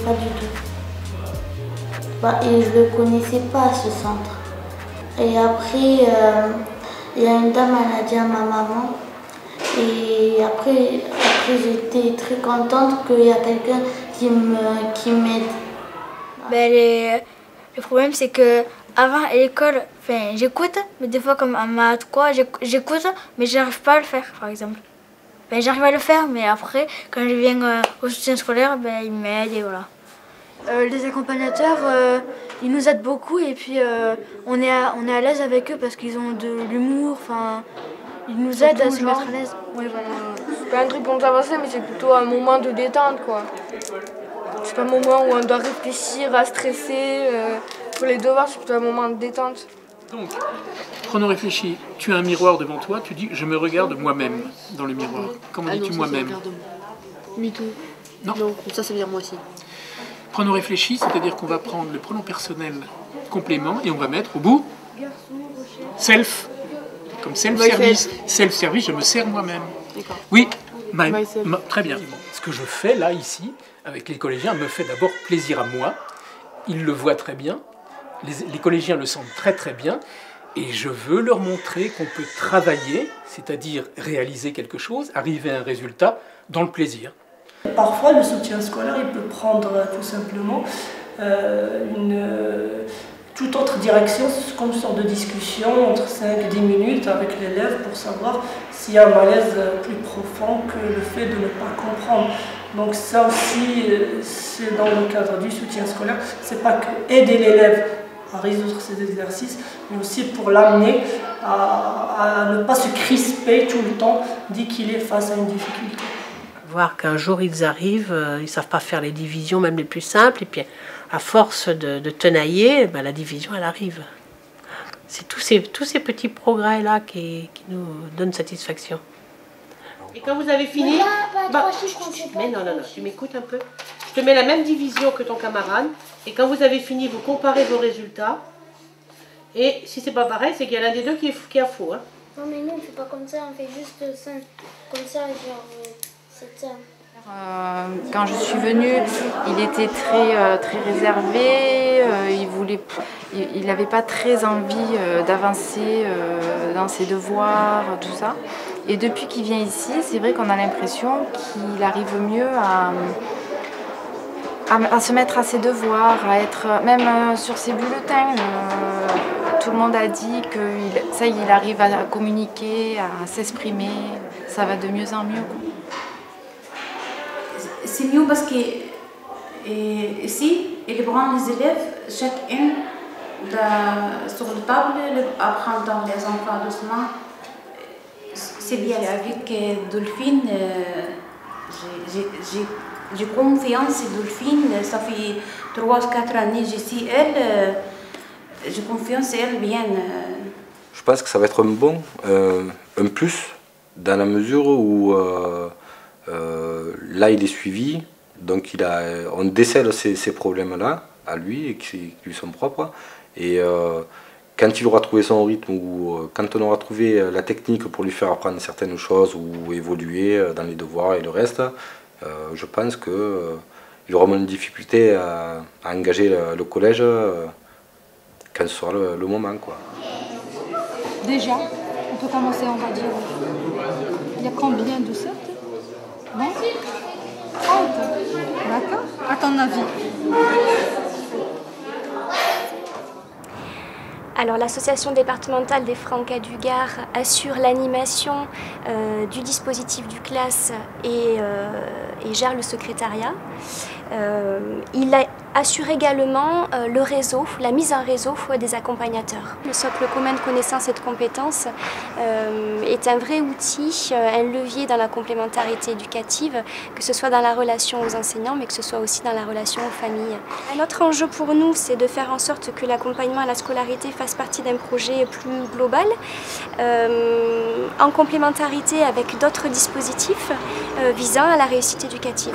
pas du tout. Et je ne le connaissais pas, ce centre. Et après, il y a une dame, elle a dit à ma maman. Et après j'étais très contente qu'il y a quelqu'un qui m'aide. Le problème, c'est que avant à l'école, j'écoute, mais des fois comme en maths, j'écoute, mais j'arrive pas à le faire, par exemple. J'arrive à le faire, mais après, quand je viens au soutien scolaire, ils m'aident et voilà. Les accompagnateurs, ils nous aident beaucoup et puis on est à l'aise avec eux parce qu'ils ont de l'humour, ils nous aident à se mettre à l'aise. Oui, voilà. C'est pas un truc pour nous avancer, mais c'est plutôt un moment de détente, quoi. C'est pas un moment où on doit réfléchir, à stresser. Pour les devoirs, c'est plutôt un moment de détente. Donc, chrono réfléchi, tu as un miroir devant toi, tu dis « je me regarde moi-même dans le miroir ». Comment dis-tu moi-même? Mytho. Non. Non, ça veut dire moi aussi. Pronom réfléchi, c'est-à-dire qu'on va prendre le pronom personnel complément et on va mettre au bout self, comme self-service. Self-service, je me sers moi-même. Oui, très bien. Ce que je fais là, ici, avec les collégiens, me fait d'abord plaisir à moi. Ils le voient très bien, les collégiens le sentent très très bien, et je veux leur montrer qu'on peut travailler, c'est-à-dire réaliser quelque chose, arriver à un résultat dans le plaisir. Parfois, le soutien scolaire, il peut prendre tout simplement toute autre direction, comme une sorte de discussion entre 5 et 10 minutes avec l'élève pour savoir s'il y a un malaise plus profond que le fait de ne pas comprendre. Donc ça aussi, c'est dans le cadre du soutien scolaire, c'est pas que aider l'élève à résoudre ces exercices, mais aussi pour l'amener à ne pas se crisper tout le temps dès qu'il est face à une difficulté. Voir qu'un jour ils arrivent, ils ne savent pas faire les divisions, même les plus simples, et puis à force de tenailler, la division elle arrive. C'est tous ces petits progrès-là qui nous donnent satisfaction. Et quand vous avez fini, mais non, tu m'écoutes un peu. Je te mets la même division que ton camarade, et quand vous avez fini, vous comparez vos résultats, et si c'est pas pareil, c'est qu'il y a l'un des deux qui a faux. Hein. Non mais nous on fait pas comme ça, on fait juste ça, comme ça, genre... Quand je suis venue, il était très réservé, il n'avait pas très envie d'avancer dans ses devoirs, tout ça. Et depuis qu'il vient ici, c'est vrai qu'on a l'impression qu'il arrive mieux à se mettre à ses devoirs, à être même sur ses bulletins. Tout le monde a dit qu'il arrive à communiquer, à s'exprimer, ça va de mieux en mieux. C'est mieux parce que ici, il prend les élèves, chacun sur la table, apprendre les enfants doucement. C'est bien avec Dolphine, j'ai confiance en Dolphine, ça fait 3-4 années que je suis elle, j'ai confiance en elle bien. Je pense que ça va être un plus, dans la mesure où là il est suivi, donc on décèle ces problèmes-là à lui et qui lui sont propres. Et quand il aura trouvé son rythme ou quand on aura trouvé la technique pour lui faire apprendre certaines choses ou évoluer dans les devoirs et le reste, je pense qu'il aura moins de difficulté à engager le collège quand ce sera le moment, quoi. Déjà, on peut commencer, on va dire. Il y a combien de sortes? Non 30. D'accord? À ton avis? Alors l'association départementale des Francas du Gard assure l'animation du dispositif du classe et gère le secrétariat. Il assure également le réseau, la mise en réseau des accompagnateurs. Le socle commun de connaissances et de compétences est un vrai outil, un levier dans la complémentarité éducative, que ce soit dans la relation aux enseignants, mais que ce soit aussi dans la relation aux familles. Un autre enjeu pour nous, c'est de faire en sorte que l'accompagnement à la scolarité fasse partie d'un projet plus global, en complémentarité avec d'autres dispositifs visant à la réussite éducative.